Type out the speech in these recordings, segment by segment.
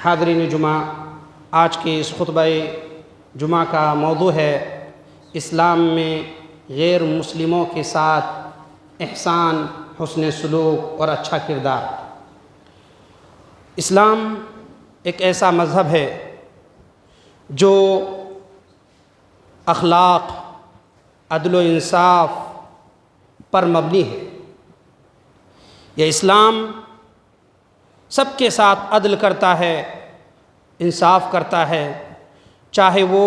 حاضرین جمعہ، آج کے اس خطبہ جمعہ کا موضوع ہے اسلام میں غیر مسلموں کے ساتھ احسان، حسن سلوک اور اچھا کردار۔ اسلام ایک ایسا مذہب ہے جو اخلاق، عدل و انصاف پر مبنی ہے۔ یہ اسلام سب کے ساتھ عدل کرتا ہے، انصاف کرتا ہے، چاہے وہ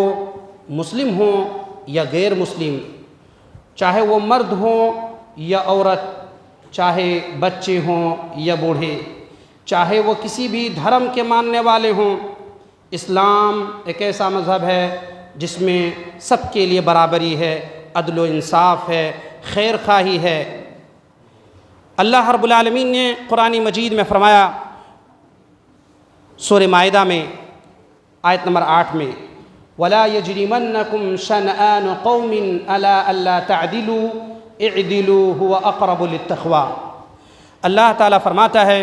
مسلم ہوں یا غیر مسلم، چاہے وہ مرد ہوں یا عورت، چاہے بچے ہوں یا بوڑھے، چاہے وہ کسی بھی دھرم کے ماننے والے ہوں۔ اسلام ایک ایسا مذہب ہے جس میں سب کے لیے برابری ہے، عدل و انصاف ہے، خیر خواہی ہے۔ اللہ رب العالمین نے قرآن مجید میں فرمایا، سورہ مائدہ میں آیت نمبر 8 میں، وَلَا يَجْرِمَنَّكُمْ شَنْآنُ قَوْمٍ عَلَىٰ أَلَّا تَعْدِلُوا اعْدِلُوا هُوَ أَقْرَبُ لِلتَّقْوَىٰ۔ اللہ تعالیٰ فرماتا ہے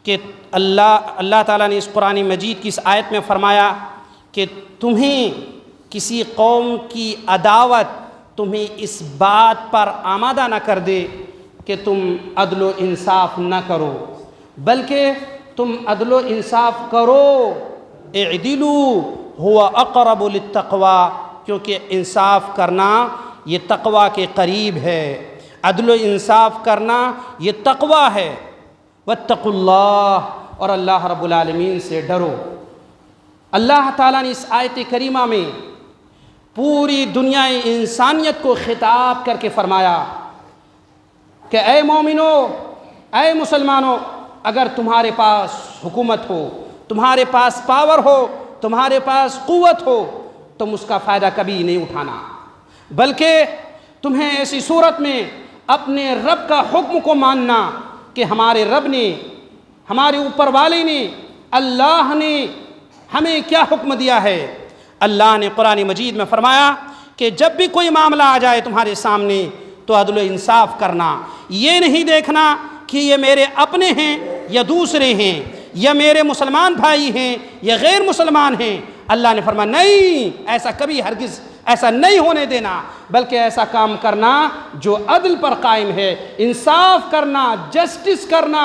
کہ اللہ تعالیٰ نے اس قرآن مجید کی اس آیت میں فرمایا کہ تمہیں کسی قوم کی عداوت تمہیں اس بات پر آمادہ نہ کر دے کہ تم عدل و انصاف نہ کرو، بلکہ تم عدل و انصاف کرو۔ اعدلوا هو اقرب للتقویٰ، کیونکہ انصاف کرنا یہ تقویٰ کے قریب ہے، عدل و انصاف کرنا یہ تقویٰ ہے۔ واتقوا اللہ، اور اللہ رب العالمین سے ڈرو۔ اللہ تعالیٰ نے اس آیت کریمہ میں پوری دنیا انسانیت کو خطاب کر کے فرمایا کہ اے مومنو، اے مسلمانوں، اگر تمہارے پاس حکومت ہو، تمہارے پاس پاور ہو، تمہارے پاس قوت ہو، تم اس کا فائدہ کبھی نہیں اٹھانا، بلکہ تمہیں ایسی صورت میں اپنے رب کا حکم کو ماننا کہ ہمارے رب نے، ہمارے اوپر والے نے، اللہ نے ہمیں کیا حکم دیا ہے۔ اللہ نے قرآن مجید میں فرمایا کہ جب بھی کوئی معاملہ آ جائے تمہارے سامنے تو عدل و انصاف کرنا، یہ نہیں دیکھنا کہ یہ میرے اپنے ہیں یا دوسرے ہیں، یا میرے مسلمان بھائی ہیں یا غیر مسلمان ہیں۔ اللہ نے فرمایا نہیں، ایسا کبھی ہرگز ایسا نہیں ہونے دینا، بلکہ ایسا کام کرنا جو عدل پر قائم ہے، انصاف کرنا، جسٹس کرنا،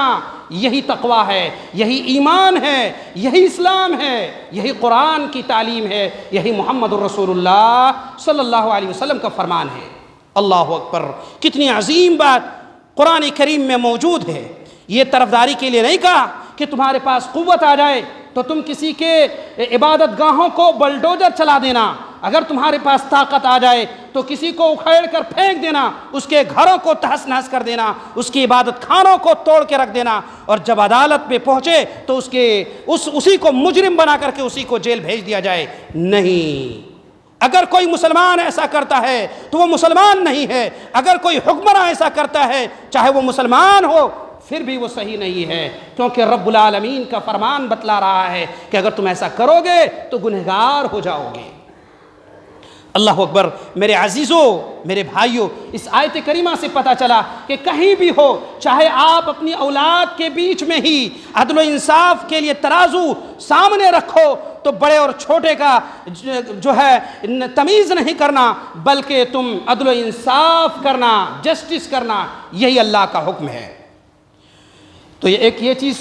یہی تقویٰ ہے، یہی ایمان ہے، یہی اسلام ہے، یہی قرآن کی تعلیم ہے، یہی محمد الرسول اللہ صلی اللہ علیہ وسلم کا فرمان ہے۔ اللہ اکبر، کتنی عظیم بات قرآن کریم میں موجود ہے۔ یہ طرفداری کے لیے نہیں کہا کہ تمہارے پاس قوت آ جائے تو تم کسی کے عبادت گاہوں کو بلڈوزر چلا دینا، اگر تمہارے پاس طاقت آ جائے تو کسی کو اکھیڑ کر پھینک دینا، اس کے گھروں کو تہس نہس کر دینا، اس کی عبادت خانوں کو توڑ کے رکھ دینا، اور جب عدالت پہ پہنچے تو اسی کو مجرم بنا کر کے اسی کو جیل بھیج دیا جائے۔ نہیں، اگر کوئی مسلمان ایسا کرتا ہے تو وہ مسلمان نہیں ہے، اگر کوئی حکمراں ایسا کرتا ہے چاہے وہ مسلمان ہو پھر بھی وہ صحیح نہیں ہے، کیونکہ رب العالمین کا فرمان بتلا رہا ہے کہ اگر تم ایسا کرو گے تو گنہگار ہو جاؤ گے۔ اللہ اکبر، میرے عزیزوں، میرے بھائیوں، اس آیت کریمہ سے پتہ چلا کہ کہیں بھی ہو، چاہے آپ اپنی اولاد کے بیچ میں ہی عدل و انصاف کے لیے ترازو سامنے رکھو تو بڑے اور چھوٹے کا جو ہے تمیز نہیں کرنا، بلکہ تم عدل و انصاف کرنا، جسٹس کرنا، یہی اللہ کا حکم ہے۔ تو یہ چیز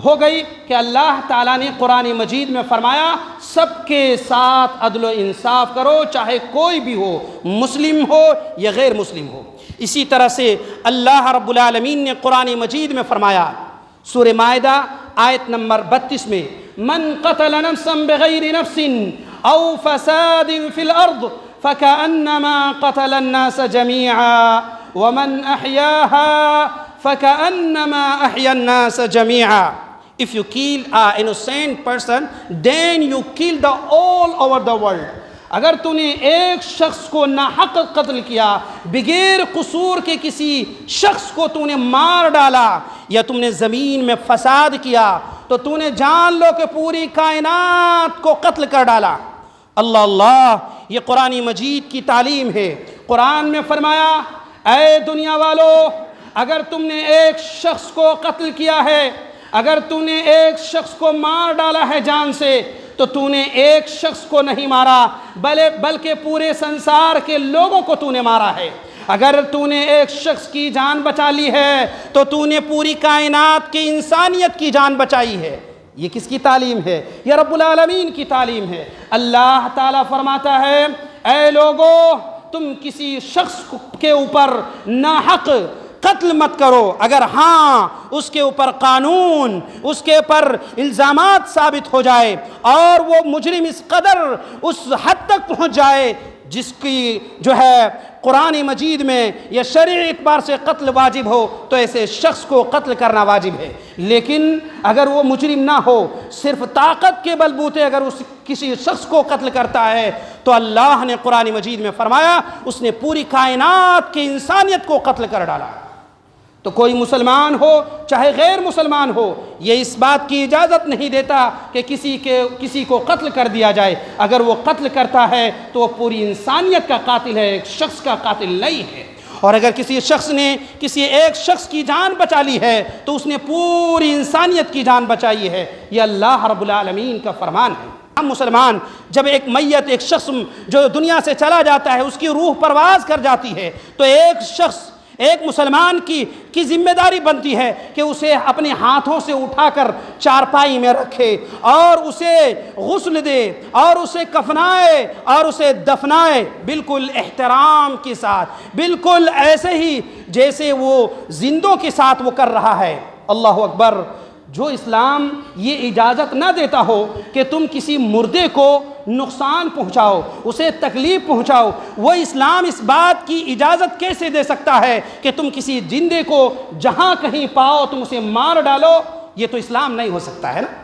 ہو گئی کہ اللہ تعالیٰ نے قرآن مجید میں فرمایا سب کے ساتھ عدل و انصاف کرو، چاہے کوئی بھی ہو، مسلم ہو یا غیر مسلم ہو۔ اسی طرح سے اللہ رب العالمین نے قرآن مجید میں فرمایا، سورہ مائدہ آیت نمبر 32 میں، من قتل نفسا بغیر نفس او فساد فی الارض فکأنما قتل الناس جميعا ومن احیاها فَكَأَنَّمَا أَحْيَا النَّاسَ جَمِيعًا۔ If you kill an innocent person, then you kill the all over the world۔ اگر تو نے ایک شخص کو ناحق قتل کیا، بغیر قصور کے کسی شخص کو تو نے مار ڈالا یا تم نے زمین میں فساد کیا تو تو نے جان لو کہ پوری کائنات کو قتل کر ڈالا۔ اللہ اللہ، یہ قرآن مجید کی تعلیم ہے۔ قرآن میں فرمایا، اے دنیا والو، اگر تم نے ایک شخص کو قتل کیا ہے، اگر تو نے ایک شخص کو مار ڈالا ہے جان سے تو تو نے ایک شخص کو نہیں مارا بلکہ پورے سنسار کے لوگوں کو تو نے مارا ہے۔ اگر تو نے ایک شخص کی جان بچا لی ہے تو تو نے پوری کائنات کی انسانیت کی جان بچائی ہے۔ یہ کس کی تعلیم ہے؟ یہ رب العالمین کی تعلیم ہے۔ اللہ تعالیٰ فرماتا ہے اے لوگو تم کسی شخص کے اوپر ناحق قتل مت کرو، اگر ہاں اس کے اوپر قانون، اس کے اوپر الزامات ثابت ہو جائے اور وہ مجرم اس قدر اس حد تک پہنچ جائے جس کی جو ہے قرآن مجید میں یا شرعی اعتبار سے قتل واجب ہو تو ایسے شخص کو قتل کرنا واجب ہے۔ لیکن اگر وہ مجرم نہ ہو، صرف طاقت کے بلبوتے اگر اس کسی شخص کو قتل کرتا ہے تو اللہ نے قرآن مجید میں فرمایا اس نے پوری کائنات کی انسانیت کو قتل کر ڈالا۔ تو کوئی مسلمان ہو چاہے غیر مسلمان ہو یہ اس بات کی اجازت نہیں دیتا کہ کسی کو قتل کر دیا جائے۔ اگر وہ قتل کرتا ہے تو وہ پوری انسانیت کا قاتل ہے، ایک شخص کا قاتل نہیں ہے۔ اور اگر کسی شخص نے کسی ایک شخص کی جان بچا لی ہے تو اس نے پوری انسانیت کی جان بچائی ہے۔ یہ اللہ رب العالمین کا فرمان ہے۔ ہم مسلمان جب ایک میت، ایک شخص جو دنیا سے چلا جاتا ہے، اس کی روح پرواز کر جاتی ہے تو ایک مسلمان کی ذمہ داری بنتی ہے کہ اسے اپنے ہاتھوں سے اٹھا کر چارپائی میں رکھے اور اسے غسل دے اور اسے کفنائے اور اسے دفنائے، بالکل احترام کے ساتھ، بالکل ایسے ہی جیسے وہ زندوں کے ساتھ وہ کر رہا ہے۔ اللہ اکبر! جو اسلام یہ اجازت نہ دیتا ہو کہ تم کسی مردے کو نقصان پہنچاؤ، اسے تکلیف پہنچاؤ، وہ اسلام اس بات کی اجازت کیسے دے سکتا ہے کہ تم کسی زندے کو جہاں کہیں پاؤ تم اسے مار ڈالو؟ یہ تو اسلام نہیں ہو سکتا ہے نا۔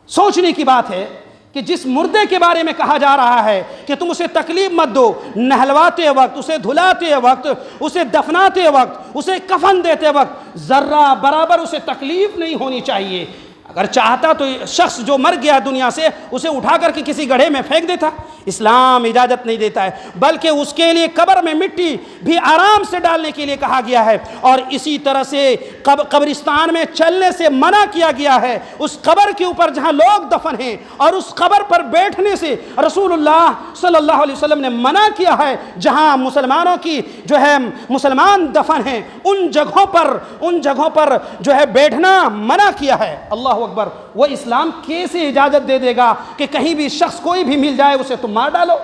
سوچنے کی بات ہے کہ جس مردے کے بارے میں کہا جا رہا ہے کہ تم اسے تکلیف مت دو، نہلواتے وقت، اسے دھلاتے وقت، اسے دفناتے وقت، اسے کفن دیتے وقت ذرہ برابر اسے تکلیف نہیں ہونی چاہیے۔ اگر چاہتا تو شخص جو مر گیا دنیا سے اسے اٹھا کر کے کسی گڑھے میں پھینک دیتا، اسلام اجازت نہیں دیتا ہے، بلکہ اس کے لیے قبر میں مٹی بھی آرام سے ڈالنے کے لیے کہا گیا ہے، اور اسی طرح سے قبرستان میں چلنے سے منع کیا گیا ہے۔ اس قبر کے اوپر جہاں لوگ دفن ہیں اور اس قبر پر بیٹھنے سے رسول اللہ صلی اللہ علیہ وسلم نے منع کیا ہے۔ جہاں مسلمانوں کی جو ہے مسلمان دفن ہیں ان جگہوں پر جو ہے بیٹھنا منع کیا ہے۔ اللہ اکبر! وہ اسلام کیسے اجازت دے گا کہ کہیں بھی شخص کوئی بھی مل جائے اسے تم مار ڈالو؟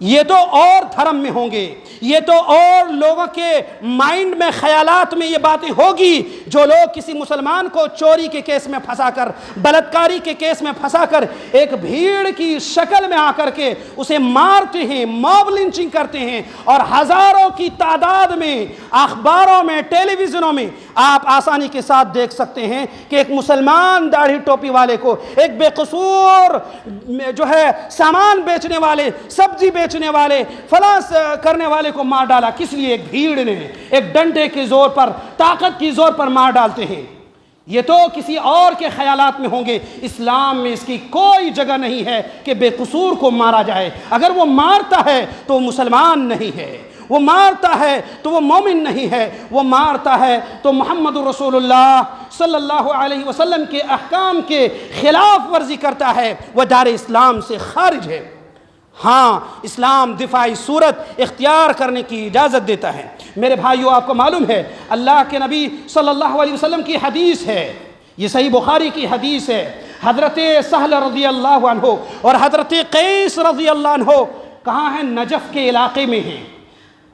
یہ تو اور دھرم میں ہوں گے، یہ تو اور لوگوں کے مائنڈ میں، خیالات میں یہ باتیں ہوگی جو لوگ کسی مسلمان کو چوری کے کیس میں پھنسا کر، بلاتکاری کے کیس میں پھنسا کر، ایک بھیڑ کی شکل میں آ کر کے اسے مارتے ہیں، موب لنچنگ کرتے ہیں، اور ہزاروں کی تعداد میں اخباروں میں، ٹیلی ویژنوں میں آپ آسانی کے ساتھ دیکھ سکتے ہیں کہ ایک مسلمان داڑھی ٹوپی والے کو، ایک بے قصور جو ہے سامان بیچنے والے، سبزی بیچنے والے، فلاں کرنے والے کو مار ڈالا۔ کس لیے؟ ایک بھیڑ نے ایک ڈنڈے کے زور پر، طاقت کی زور پر مار ڈالتے ہیں۔ یہ تو کسی اور کے خیالات میں ہوں گے، اسلام میں اس کی کوئی جگہ نہیں ہے کہ بے قصور کو مارا جائے۔ اگر وہ مارتا ہے تو وہ مسلمان نہیں ہے، وہ مارتا ہے تو وہ مومن نہیں ہے، وہ مارتا ہے تو محمد رسول اللہ صلی اللہ علیہ وسلم کے احکام کے خلاف ورزی کرتا ہے، وہ دار اسلام سے خارج ہے۔ ہاں، اسلام دفاعی صورت اختیار کرنے کی اجازت دیتا ہے۔ میرے بھائیو، آپ کو معلوم ہے اللہ کے نبی صلی اللہ علیہ وسلم کی حدیث ہے، یہ صحیح بخاری کی حدیث ہے، حضرت سہل رضی اللہ عنہ اور حضرت قیس رضی اللہ عنہ کہاں ہیں؟ نجف کے علاقے میں ہیں،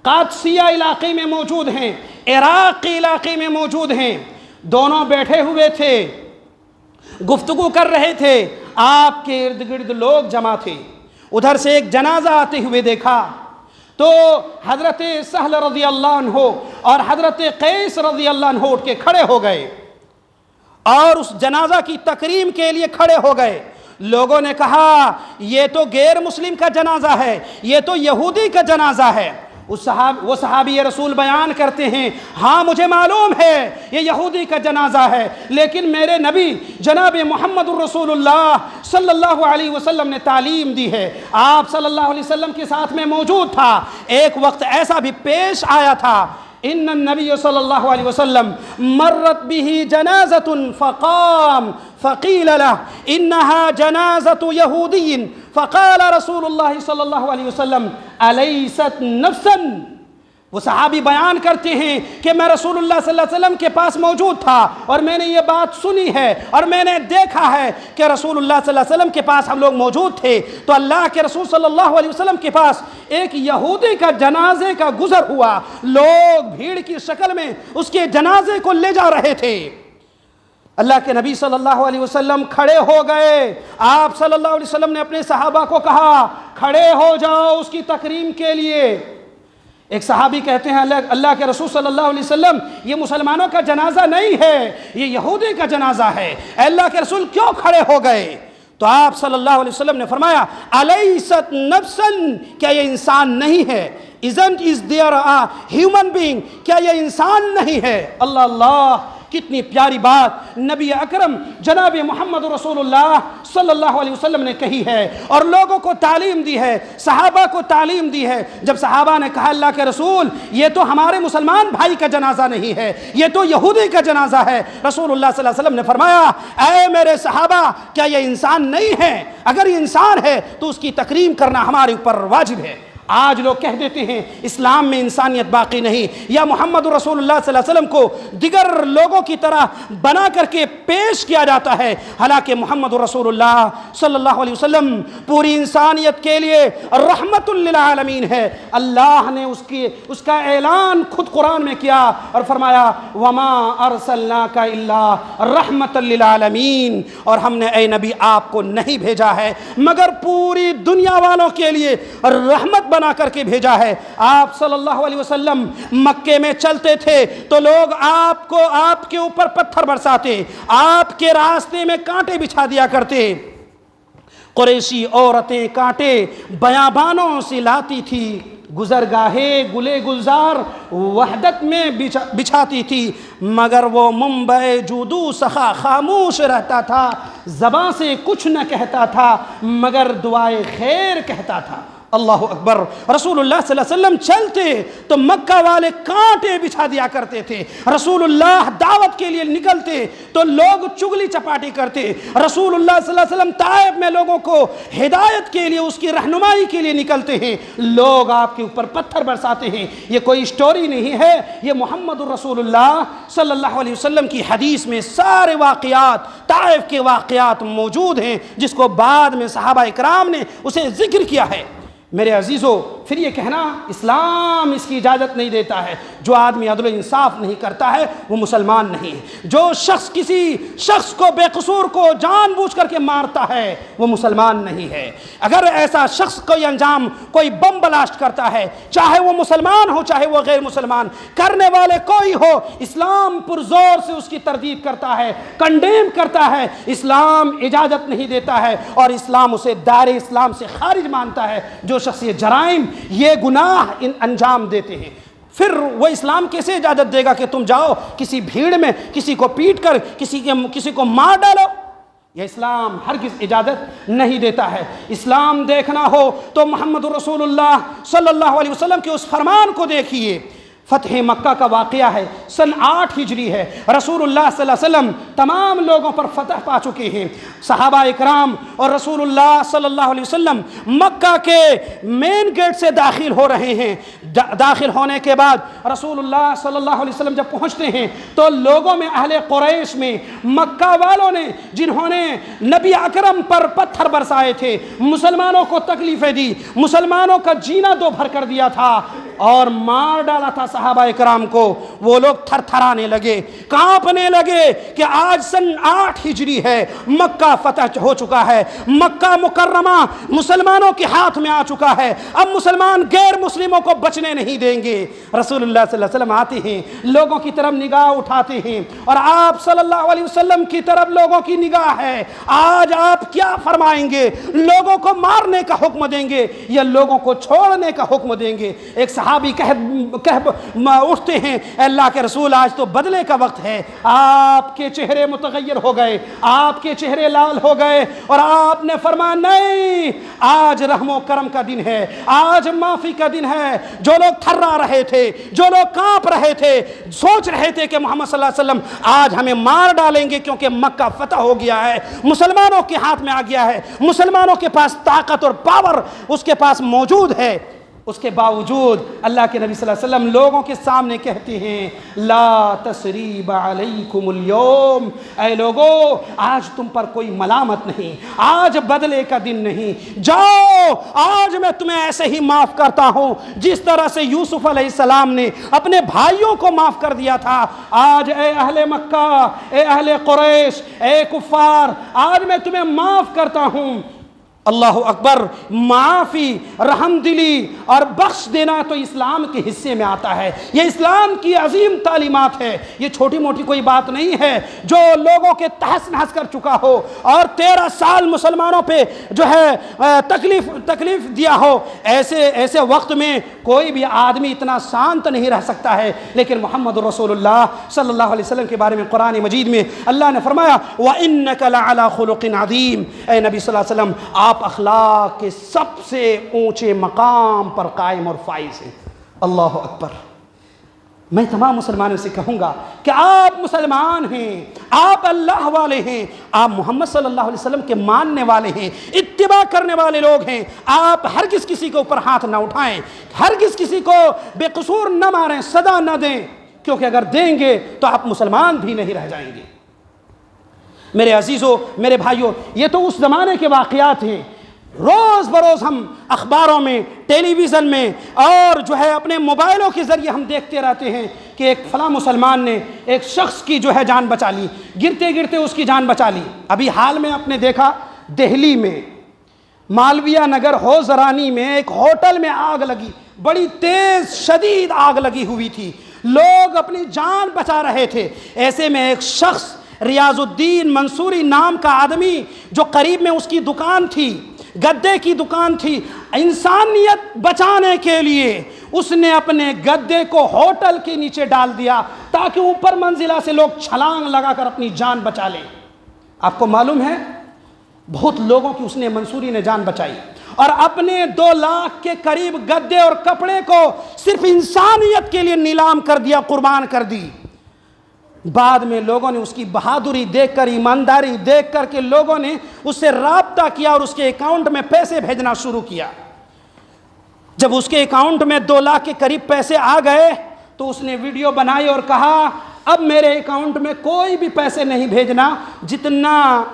قادسیہ علاقے میں موجود ہیں، عراق کے علاقے میں موجود ہیں۔ دونوں بیٹھے ہوئے تھے، گفتگو کر رہے تھے، آپ کے ارد گرد لوگ جمع تھے۔ ادھر سے ایک جنازہ آتے ہوئے دیکھا تو حضرت سہل رضی اللہ عنہ اور حضرت قیس رضی اللہ عنہ اٹھ کے کھڑے ہو گئے اور اس جنازہ کی تکریم کے لیے کھڑے ہو گئے۔ لوگوں نے کہا یہ تو غیر مسلم کا جنازہ ہے، یہ تو یہودی کا جنازہ ہے۔ وہ صحابی رسول بیان کرتے ہیں، ہاں مجھے معلوم ہے یہ یہودی کا جنازہ ہے، لیکن میرے نبی جناب محمد الرسول اللہ صلی اللہ علیہ وسلم نے تعلیم دی ہے، آپ صلی اللہ علیہ وسلم کے ساتھ میں موجود تھا۔ ایک وقت ایسا بھی پیش آیا تھا ان النبی صلی اللہ علیہ وسلم مرت به جنازۃ فقام فقیل له انها جنازۃ یہودی فقال رسول اللہ صلی اللہ علیہ وسلم الیست نفسا. وہ صحابی بیان کرتے ہیں کہ میں رسول اللہ صلی اللہ علیہ وسلم کے پاس موجود تھا اور میں نے یہ بات سنی ہے اور میں نے دیکھا ہے کہ رسول اللہ صلی اللہ علیہ وسلم کے پاس ہم لوگ موجود تھے تو اللہ کے رسول صلی اللہ علیہ وسلم کے پاس ایک یہودی کا جنازے کا گزر ہوا. لوگ بھیڑ کی شکل میں اس کے جنازے کو لے جا رہے تھے. اللہ کے نبی صلی اللہ علیہ وسلم کھڑے ہو گئے. آپ صلی اللہ علیہ وسلم نے اپنے صحابہ کو کہا کھڑے ہو جاؤ اس کی تکریم کے لیے. ایک صحابی کہتے ہیں اللہ کے رسول صلی اللہ علیہ وسلم یہ مسلمانوں کا جنازہ نہیں ہے, یہ یہودی کا جنازہ ہے. اے اللہ کے رسول کیوں کھڑے ہو گئے؟ تو آپ صلی اللہ علیہ وسلم نے فرمایا الیست نفسا, کیا یہ انسان نہیں ہے؟ isn't is there a human being, کیا یہ انسان نہیں ہے؟ اللہ اللہ, کتنی پیاری بات نبی اکرم جناب محمد رسول اللہ صلی اللہ علیہ وسلم نے کہی ہے اور لوگوں کو تعلیم دی ہے, صحابہ کو تعلیم دی ہے. جب صحابہ نے کہا اللہ کے رسول یہ تو ہمارے مسلمان بھائی کا جنازہ نہیں ہے, یہ تو یہودی کا جنازہ ہے, رسول اللہ صلی اللہ علیہ وسلم نے فرمایا اے میرے صحابہ کیا یہ انسان نہیں ہے؟ اگر یہ انسان ہے تو اس کی تکریم کرنا ہمارے اوپر واجب ہے. آج لوگ کہہ دیتے ہیں اسلام میں انسانیت باقی نہیں, یا محمد رسول اللہ صلی اللہ علیہ وسلم کو دیگر لوگوں کی طرح بنا کر کے پیش کیا جاتا ہے. حالانکہ محمد رسول اللہ صلی اللہ علیہ وسلم پوری انسانیت کے لیے رحمت للعالمین ہے. اللہ نے اس کا اعلان خود قرآن میں کیا اور فرمایا وما ارسلناک الا رحمت للعالمین, اور ہم نے اے نبی آپ کو نہیں بھیجا ہے مگر پوری دنیا والوں کے لیے رحمت بنا کر کے بھیجا ہے. آپ صلی اللہ علیہ وسلم مکے میں چلتے تھے تو لوگ آپ کے اوپر پتھر برساتے, آپ کے راستے میں کانٹے بچھا دیا کرتے. قریشی عورتیں کانٹے بیابانوں سے لاتی تھی, گزرگاہے گلے گلزار وحدت میں بچھاتی تھی, مگر وہ منبع جودو سخا خاموش رہتا تھا, زبان سے کچھ نہ کہتا تھا مگر دعائے خیر کہتا تھا. اللہ اکبر. رسول اللہ صلی اللہ علیہ وسلم چلتے تو مکہ والے کانٹے بچھا دیا کرتے تھے. رسول اللہ دعوت کے لیے نکلتے تو لوگ چگلی چپاٹی کرتے. رسول اللہ صلی اللہ علیہ وسلم طائف میں لوگوں کو ہدایت کے لیے اس کی رہنمائی کے لیے نکلتے ہیں, لوگ آپ کے اوپر پتھر برساتے ہیں. یہ کوئی اسٹوری نہیں ہے, یہ محمد رسول اللہ صلی اللہ علیہ وسلم کی حدیث میں سارے واقعات طائف کے واقعات موجود ہیں جس کو بعد میں صحابہ اکرام نے اسے ذکر کیا ہے. میرے عزیزو, پھر یہ کہنا اسلام اس کی اجازت نہیں دیتا ہے. جو آدمی عدل و انصاف نہیں کرتا ہے وہ مسلمان نہیں ہے. جو شخص کسی شخص کو بے قصور کو جان بوجھ کر کے مارتا ہے وہ مسلمان نہیں ہے. اگر ایسا شخص کوئی انجام کوئی بم بلاسٹ کرتا ہے, چاہے وہ مسلمان ہو چاہے وہ غیر مسلمان, کرنے والے کوئی ہو, اسلام پرزور سے اس کی تردید کرتا ہے, کنڈیم کرتا ہے. اسلام اجازت نہیں دیتا ہے اور اسلام اسے دائرے اسلام سے خارج مانتا ہے. جو شخص یہ جرائم یہ گناہ انجام دیتے ہیں, پھر وہ اسلام کیسے اجازت دے گا کہ تم جاؤ کسی بھیڑ میں کسی کو پیٹ کر کسی کو مار ڈالو؟ یہ اسلام ہرگز اجازت نہیں دیتا ہے. اسلام دیکھنا ہو تو محمد رسول اللہ صلی اللہ علیہ وسلم کے اس فرمان کو دیکھیے. فتح مکہ کا واقعہ ہے, سن 8 ہجری ہے. رسول اللہ صلی اللہ علیہ وسلم تمام لوگوں پر فتح پا چکے ہیں. صحابہ اکرام اور رسول اللہ صلی اللہ علیہ وسلم مکہ کے مین گیٹ سے داخل ہو رہے ہیں. داخل ہونے کے بعد رسول اللہ صلی اللہ علیہ وسلم جب پہنچتے ہیں تو لوگوں میں اہل قریش میں مکہ والوں نے جنہوں نے نبی اکرم پر پتھر برسائے تھے, مسلمانوں کو تکلیفیں دی, مسلمانوں کا جینا دو بھر کر دیا تھا اور مار ڈالا تھا صحابہ اکرام کو, وہ لوگ تھر تھرانے لگے, کانپنے لگے کہ آج سن 8 ہجری ہے, مکہ فتح ہو چکا ہے, مکہ مکرمہ مسلمانوں کے ہاتھ میں آ چکا ہے, اب مسلمان غیر مسلموں کو بچنے نہیں دیں گے. رسول اللہ صلی اللہ علیہ وسلم آتے ہیں, لوگوں کی طرف نگاہ اٹھاتے ہیں اور آپ صلی اللہ علیہ وسلم کی طرف لوگوں کی نگاہ ہے. آج آپ کیا فرمائیں گے؟ لوگوں کو مارنے کا حکم دیں گے یا لوگوں کو چھوڑنے کا حکم دیں گے؟ ایک صحابی اٹھتے ہیں، اے اللہ کے رسول آج تو بدلے کا وقت ہے۔ آپ کے چہرے متغیر ہو گئے، آپ کے چہرے لال ہو گئے، اور آپ نے فرمایا نہیں، آج رحم و کرم کا دن ہے، آج معافی کا دن ہے۔ جو لوگ تھرا رہے تھے، جو لوگ کانپ رہے تھے، سوچ رہے تھے کہ محمد صلی اللہ علیہ وسلم آج ہمیں مار ڈالیں گے کیونکہ مکہ فتح ہو گیا ہے، مسلمانوں کے ہاتھ میں آ گیا ہے، مسلمانوں کے پاس طاقت اور پاور اس کے پاس موجود ہے، اس کے باوجود اللہ کے نبی صلی اللہ علیہ وسلم لوگوں کے سامنے کہتے ہیں لا تثریب علیکم اليوم، اے لوگو آج تم پر کوئی ملامت نہیں، آج بدلے کا دن نہیں، جاؤ آج میں تمہیں ایسے ہی معاف کرتا ہوں جس طرح سے یوسف علیہ السلام نے اپنے بھائیوں کو معاف کر دیا تھا۔ آج اے اہل مکہ، اے اہل قریش، اے کفار، آج میں تمہیں معاف کرتا ہوں۔ اللہ اکبر، معافی، رحم دلی اور بخش دینا تو اسلام کے حصے میں آتا ہے، یہ اسلام کی عظیم تعلیمات ہے، یہ چھوٹی موٹی کوئی بات نہیں ہے۔ جو لوگوں کے تحس نحس کر چکا ہو اور 13 سال مسلمانوں پہ جو ہے تکلیف دیا ہو، ایسے وقت میں کوئی بھی آدمی اتنا شانت نہیں رہ سکتا ہے، لیکن محمد رسول اللہ صلی اللہ علیہ وسلم کے بارے میں قرآن مجید میں اللہ نے فرمایا وَإِنَّكَ لَعَلَىٰ خُلُقٍ عَظِيمٍ، اے نبی صلی اللہ علیہ وسلم آپ اخلاق کے سب سے اونچے مقام پر قائم اور فائز ہیں۔ اللہ اکبر۔ میں تمام مسلمانوں سے کہوں گا کہ آپ مسلمان ہیں، آپ اللہ والے ہیں، آپ محمد صلی اللہ علیہ وسلم کے ماننے والے ہیں، اتباع کرنے والے لوگ ہیں، آپ ہرگز کسی کے اوپر ہاتھ نہ اٹھائیں، ہرگز کسی کو بے قصور نہ ماریں، سزا نہ دیں، کیونکہ اگر دیں گے تو آپ مسلمان بھی نہیں رہ جائیں گے۔ میرے عزیزوں، میرے بھائیوں، یہ تو اس زمانے کے واقعات ہیں، روز بروز ہم اخباروں میں، ٹیلی ویژن میں اور جو ہے اپنے موبائلوں کے ذریعے ہم دیکھتے رہتے ہیں کہ ایک فلاں مسلمان نے ایک شخص کی جو ہے جان بچا لی، گرتے گرتے اس کی جان بچا لی۔ ابھی حال میں آپ نے دیکھا دہلی میں مالویہ نگر حوزرانی میں ایک ہوٹل میں آگ لگی، بڑی تیز شدید آگ لگی ہوئی تھی، لوگ اپنی جان بچا رہے تھے۔ ایسے میں ایک شخص ریاض الدین منصوری نام کا آدمی، جو قریب میں اس کی دکان تھی، گدے کی دکان تھی، انسانیت بچانے کے لیے اس نے اپنے گدے کو ہوٹل کے نیچے ڈال دیا تاکہ اوپر منزلہ سے لوگ چھلانگ لگا کر اپنی جان بچا لیں۔ آپ کو معلوم ہے بہت لوگوں کی اس نے منصوری نے جان بچائی، اور اپنے 2 لاکھ کے قریب گدے اور کپڑے کو صرف انسانیت کے لیے نیلام کر دیا، قربان کر دی۔ بعد میں لوگوں نے اس کی بہادری دیکھ کر، ایمانداری دیکھ کر کے لوگوں نے اس سے رابطہ کیا اور اس کے اکاؤنٹ میں پیسے بھیجنا شروع کیا۔ جب اس کے اکاؤنٹ میں 2 لاکھ کے قریب پیسے آ گئے تو اس نے ویڈیو بنائی اور کہا اب میرے اکاؤنٹ میں کوئی بھی پیسے نہیں بھیجنا، جتنا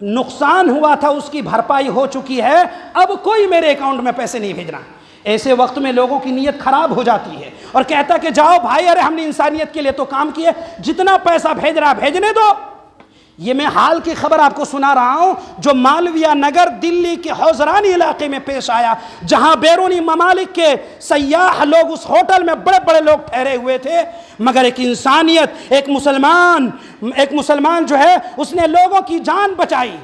نقصان ہوا تھا اس کی بھرپائی ہو چکی ہے، اب کوئی میرے اکاؤنٹ میں پیسے نہیں بھیجنا۔ ایسے وقت میں لوگوں کی نیت خراب ہو جاتی ہے اور کہتا کہ جاؤ بھائی، ارے ہم نے انسانیت کے لیے تو کام کیے، جتنا پیسہ بھیج رہا بھیجنے دو۔ یہ میں حال کی خبر آپ کو سنا رہا ہوں جو مالویہ نگر دلی کے حوزرانی علاقے میں پیش آیا، جہاں بیرونی ممالک کے سیاح لوگ اس ہوٹل میں بڑے بڑے لوگ ٹھہرے ہوئے تھے، مگر ایک انسانیت، ایک مسلمان جو ہے اس نے لوگوں کی جان بچائی۔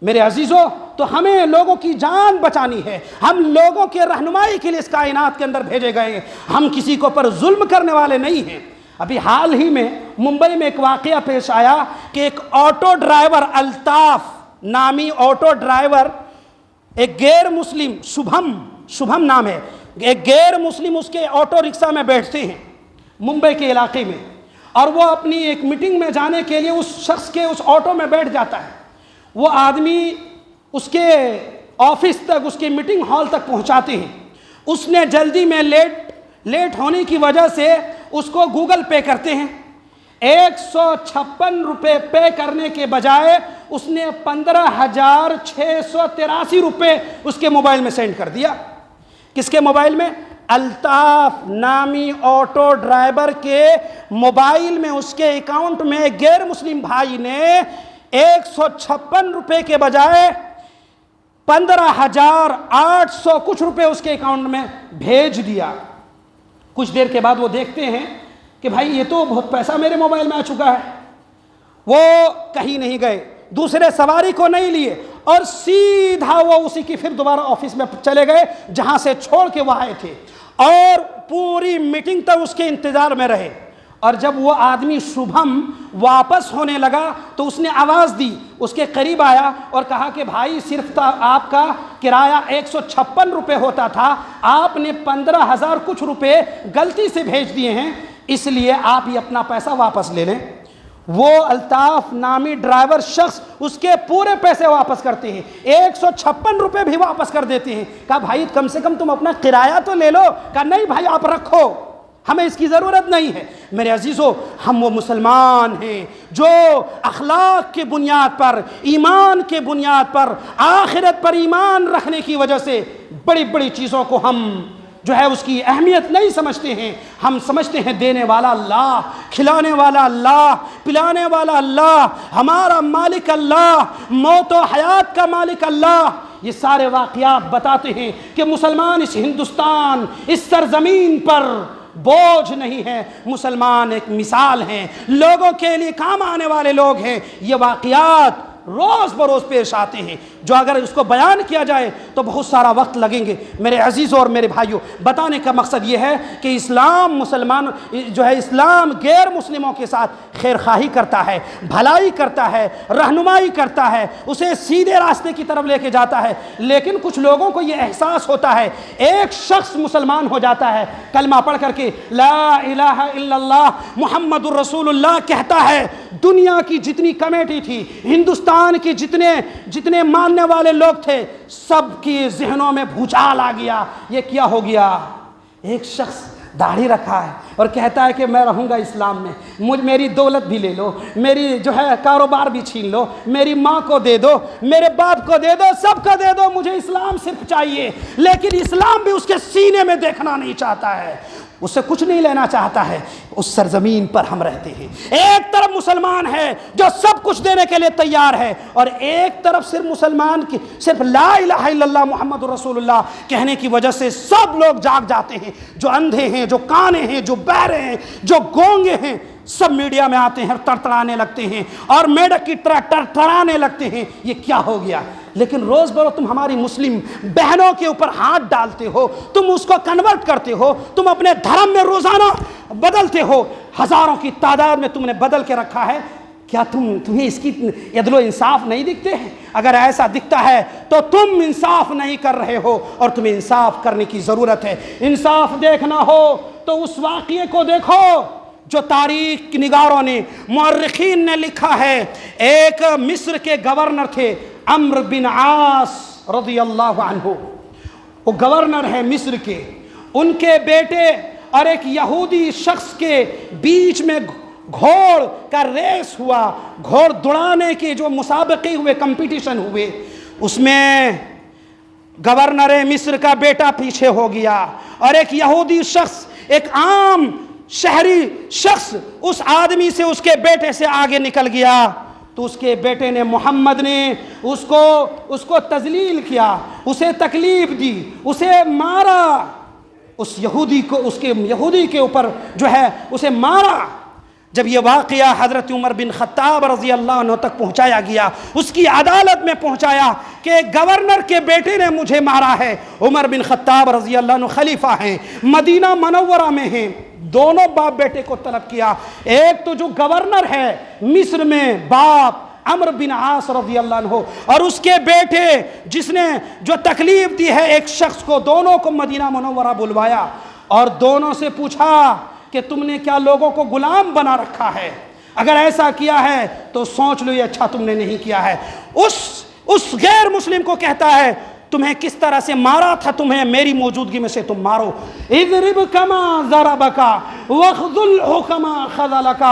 میرے عزیزوں، تو ہمیں لوگوں کی جان بچانی ہے، ہم لوگوں کے رہنمائی کے لیے اس کائنات کے اندر بھیجے گئے ہیں، ہم کسی کو پر ظلم کرنے والے نہیں ہیں۔ ابھی حال ہی میں ممبئی میں ایک واقعہ پیش آیا کہ ایک آٹو ڈرائیور، الطاف نامی آٹو ڈرائیور، ایک غیر مسلم، شبھم نام ہے، ایک غیر مسلم اس کے آٹو رکشہ میں بیٹھتے ہیں ممبئی کے علاقے میں، اور وہ اپنی ایک میٹنگ میں جانے کے لیے اس شخص کے اس آٹو میں بیٹھ جاتا ہے۔ وہ آدمی اس کے آفس تک، اس کے میٹنگ ہال تک پہنچاتے ہیں۔ اس نے جلدی میں لیٹ ہونے کی وجہ سے اس کو گوگل پے کرتے ہیں۔ 156 روپے پے کرنے کے بجائے اس نے 15,683 روپے اس کے موبائل میں سینڈ کر دیا۔ کس کے موبائل میں؟ الطاف نامی آٹو ڈرائیور کے موبائل میں، اس کے اکاؤنٹ میں غیر مسلم بھائی نے 156 روپے کے بجائے 15,800 کچھ روپے اس کے اکاؤنٹ میں بھیج دیا۔ کچھ دیر کے بعد وہ دیکھتے ہیں کہ بھائی یہ تو بہت پیسہ میرے موبائل میں آ چکا ہے۔ وہ کہیں نہیں گئے، دوسرے سواری کو نہیں لیے، اور سیدھا وہ اسی کی پھر دوبارہ آفس میں چلے گئے جہاں سے چھوڑ کے وہ آئے تھے۔ اور پوری میٹنگ تک اس کے انتظار میں رہے، اور جب وہ آدمی شبھم واپس ہونے لگا تو اس نے آواز دی، اس کے قریب آیا اور کہا کہ بھائی صرف آپ کا کرایہ 156 روپے ہوتا تھا، آپ نے 15,000 کچھ روپے غلطی سے بھیج دیے ہیں، اس لیے آپ یہ اپنا پیسہ واپس لے لیں۔ وہ الطاف نامی ڈرائیور شخص اس کے پورے پیسے واپس کرتے ہیں، 156 روپے بھی واپس کر دیتے ہیں۔ کہا بھائی کم سے کم تم اپنا کرایہ تو لے لو۔ کہا نہیں بھائی آپ رکھو، ہمیں اس کی ضرورت نہیں ہے۔ میرے عزیزو، ہم وہ مسلمان ہیں جو اخلاق کے بنیاد پر، ایمان کے بنیاد پر، آخرت پر ایمان رکھنے کی وجہ سے بڑی بڑی چیزوں کو ہم جو ہے اس کی اہمیت نہیں سمجھتے ہیں۔ ہم سمجھتے ہیں دینے والا اللہ، کھلانے والا اللہ، پلانے والا اللہ، ہمارا مالک اللہ، موت و حیات کا مالک اللہ۔ یہ سارے واقعات بتاتے ہیں کہ مسلمان اس ہندوستان، اس سرزمین پر بوجھ نہیں ہے، مسلمان ایک مثال ہیں، لوگوں کے لیے کام آنے والے لوگ ہیں۔ یہ واقعات روز بروز پیش آتے ہیں جو اگر اس کو بیان کیا جائے تو بہت سارا وقت لگیں گے۔ میرے عزیزوں اور میرے بھائیوں، بتانے کا مقصد یہ ہے کہ اسلام مسلمان جو ہے، اسلام غیر مسلموں کے ساتھ خیر خواہی کرتا ہے، بھلائی کرتا ہے، رہنمائی کرتا ہے، اسے سیدھے راستے کی طرف لے کے جاتا ہے۔ لیکن کچھ لوگوں کو یہ احساس ہوتا ہے، ایک شخص مسلمان ہو جاتا ہے، کلمہ پڑھ کر کے لا الہ الا اللہ محمد الرسول اللہ کہتا ہے، دنیا کی جتنی کمیٹی تھی، ہندوستان کی جتنے ماننے والے لوگ تھے، سب کی ذہنوں میں بھوچال آ گیا۔ یہ کیا ہو گیا؟ ایک شخص داڑھی رکھا ہے اور کہتا ہے کہ میں رہوں گا اسلام میں، میری دولت بھی لے لو، میری جو ہے کاروبار بھی چھین لو، میری ماں کو دے دو، میرے باپ کو دے دو، سب کو دے دو، مجھے اسلام صرف چاہیے۔ لیکن اسلام بھی اس کے سینے میں دیکھنا نہیں چاہتا ہے، اس سے کچھ نہیں لینا چاہتا ہے۔ اس سرزمین پر ہم رہتے ہیں، ایک طرف مسلمان ہے جو سب کچھ دینے کے لیے تیار ہے، اور ایک طرف صرف مسلمان کی صرف لا الہ الا اللہ محمد رسول اللہ کہنے کی وجہ سے سب لوگ جاگ جاتے ہیں، جو اندھے ہیں، جو کانے ہیں، جو بہرے ہیں، جو گونگے ہیں، سب میڈیا میں آتے ہیں، تڑتڑانے لگتے ہیں اور میڈک کی طرح ٹڑٹڑانے لگتے ہیں۔ یہ کیا ہو گیا؟ لیکن روز بروز تم ہماری مسلم بہنوں کے اوپر ہاتھ ڈالتے ہو، تم اس کو کنورٹ کرتے ہو، تم اپنے دھرم میں روزانہ بدلتے ہو، ہزاروں کی تعداد میں تم نے بدل کے رکھا ہے۔ کیا تمہیں اس کی عدل و انصاف نہیں دکھتے ہیں؟ اگر ایسا دکھتا ہے تو تم انصاف نہیں کر رہے ہو، اور تمہیں انصاف کرنے کی ضرورت ہے۔ انصاف دیکھنا ہو تو اس واقعے کو دیکھو جو تاریخ نگاروں نے، مورخین نے لکھا ہے۔ ایک مصر کے گورنر تھے عمرو بن عاص رضی اللہ عنہ، وہ گورنر ہے مصر کے، ان کے بیٹے اور ایک یہودی شخص کے بیچ میں گھوڑ کا ریس ہوا، گھوڑ دوڑانے کے جو مسابقے ہوئے، کمپٹیشن ہوئے، اس میں گورنر مصر کا بیٹا پیچھے ہو گیا، اور ایک یہودی شخص، ایک عام شہری شخص اس آدمی سے، اس کے بیٹے سے آگے نکل گیا۔ تو اس کے بیٹے نے، محمد نے اس کو تذلیل کیا، اسے تکلیف دی، اسے مارا، اس یہودی کے اوپر جو ہے اسے مارا۔ جب یہ واقعہ حضرت عمر بن خطاب رضی اللہ عنہ تک پہنچایا گیا، اس کی عدالت میں پہنچایا کہ گورنر کے بیٹے نے مجھے مارا ہے۔ عمر بن خطاب رضی اللہ عنہ خلیفہ ہیں، مدینہ منورہ میں ہیں، دونوں باپ بیٹے کو طلب کیا۔ ایک تو جو گورنر ہے مصر میں، باپ عمرو بن عاص رضی اللہ عنہ، اور اس کے بیٹے جس نے جو تکلیف دی ہے ایک شخص کو، دونوں کو مدینہ منورہ بلوایا اور دونوں سے پوچھا کہ تم نے کیا لوگوں کو غلام بنا رکھا ہے؟ اگر ایسا کیا ہے تو سوچ لو یہ اچھا تم نے نہیں کیا ہے۔ اس غیر مسلم کو کہتا ہے تمہیں کس طرح سے مارا تھا، تمہیں میری موجودگی میں سے تم مارو۔ اضرب کما ضربک واخذلہ کما خذلک،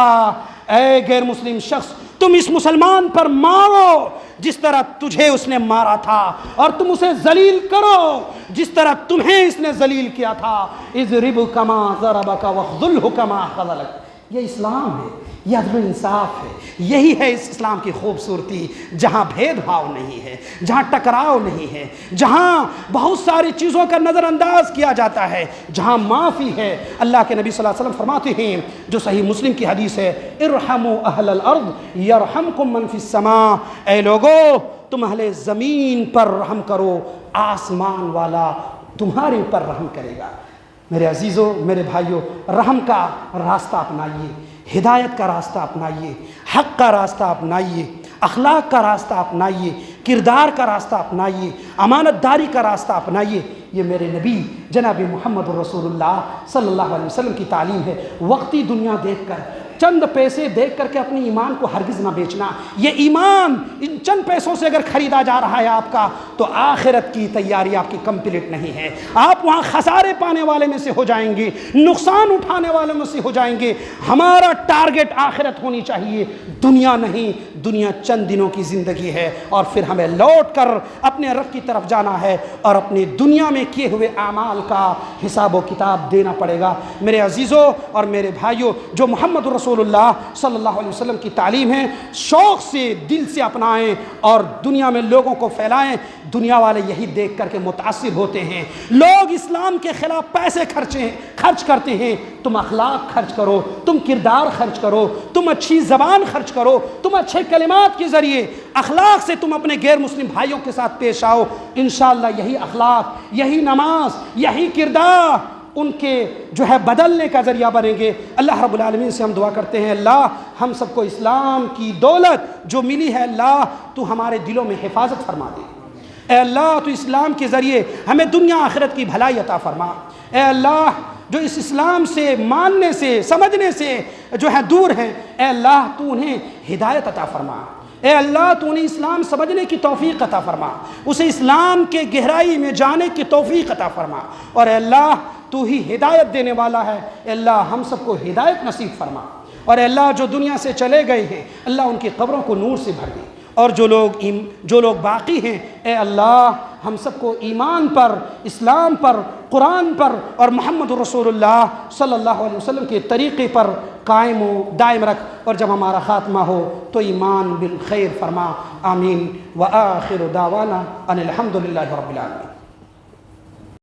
اے غیر مسلم شخص تم اس مسلمان پر مارو جس طرح تجھے اس نے مارا تھا، اور تم اسے ذلیل کرو جس طرح تمہیں اس نے ذلیل کیا تھا۔ اضرب کما ضربک واخذلہ کما خذلک۔ یہ اسلام ہے، یہ عدل و انصاف ہے، یہی ہے اس اسلام کی خوبصورتی، جہاں بھید بھاؤ نہیں ہے، جہاں ٹکراؤ نہیں ہے، جہاں بہت ساری چیزوں کا نظر انداز کیا جاتا ہے، جہاں معافی ہے۔ اللہ کے نبی صلی اللہ علیہ وسلم فرماتے ہیں جو صحیح مسلم کی حدیث ہے، ارحموا اہل الارض یرحمکم من فی السماء، اے لوگو تم اہل زمین پر رحم کرو، آسمان والا تمہارے اوپر رحم کرے گا۔ میرے عزیزوں، میرے بھائیوں، رحم کا راستہ اپنائیے، ہدایت کا راستہ اپنائیے، حق کا راستہ اپنائیے، اخلاق کا راستہ اپنائیے، کردار کا راستہ اپنائیے، امانت داری کا راستہ اپنائیے۔ یہ میرے نبی جناب محمد رسول اللہ صلی اللہ علیہ وسلم کی تعلیم ہے۔ وقتی دنیا دیکھ کر، چند پیسے دیکھ کر کے اپنی ایمان کو ہرگز نہ بیچنا۔ یہ ایمان ان چند پیسوں سے اگر خریدا جا رہا ہے آپ کا، تو آخرت کی تیاری آپ کی کمپلیٹ نہیں ہے۔ آپ وہاں خسارے پانے والے میں سے ہو جائیں گے، نقصان اٹھانے والے میں سے ہو جائیں گے۔ ہمارا ٹارگٹ آخرت ہونی چاہیے، دنیا نہیں۔ دنیا چند دنوں کی زندگی ہے، اور پھر ہمیں لوٹ کر اپنے رب کی طرف جانا ہے، اور اپنی دنیا میں کیے ہوئے اعمال کا حساب و کتاب دینا پڑے گا۔ میرے عزیزوں اور میرے بھائیوں، جو محمد رسول اللہ صلی اللہ علیہ وسلم کی تعلیم ہے، شوق سے، دل سے اپنائیں اور دنیا میں لوگوں کو پھیلائیں۔ دنیا والے یہی دیکھ کر کے متاثر ہوتے ہیں۔ لوگ اسلام کے خلاف پیسے خرچ کرتے ہیں، تم اخلاق خرچ کرو، تم کردار خرچ کرو، تم اچھی زبان خرچ کرو، تم اچھے کلمات کے ذریعے، اخلاق سے تم اپنے غیر مسلم بھائیوں کے ساتھ پیش آؤ۔ انشاءاللہ یہی اخلاق، یہی نماز، یہی کردار ان کے جو ہے بدلنے کا ذریعہ بنیں گے۔ اللہ رب العالمین سے ہم دعا کرتے ہیں، اللہ ہم سب کو اسلام کی دولت جو ملی ہے، اللہ تو ہمارے دلوں میں حفاظت فرما دے۔ اے اللہ تو اسلام کے ذریعے ہمیں دنیا آخرت کی بھلائی عطا فرما۔ اے اللہ جو اس اسلام سے ماننے سے، سمجھنے سے جو ہے دور ہیں، اے اللہ تو انہیں ہدایت عطا فرما۔ اے اللہ تو انہیں اسلام سمجھنے کی توفیق عطا فرما، اسے اسلام کے گہرائی میں جانے کی توفیق عطا فرما۔ اور اے اللہ تو ہی ہدایت دینے والا ہے، اے اللہ ہم سب کو ہدایت نصیب فرما۔ اور اے اللہ جو دنیا سے چلے گئے ہیں، اللہ ان کی قبروں کو نور سے بھر دے۔ اور جو لوگ باقی ہیں، اے اللہ ہم سب کو ایمان پر، اسلام پر، قرآن پر اور محمد رسول اللہ صلی اللہ علیہ وسلم کے طریقے پر قائم و دائم رکھ، اور جب ہمارا خاتمہ ہو تو ایمان بالخیر فرما۔ آمین۔ وآخر دعوانا ان الحمد للہ رب العالمین۔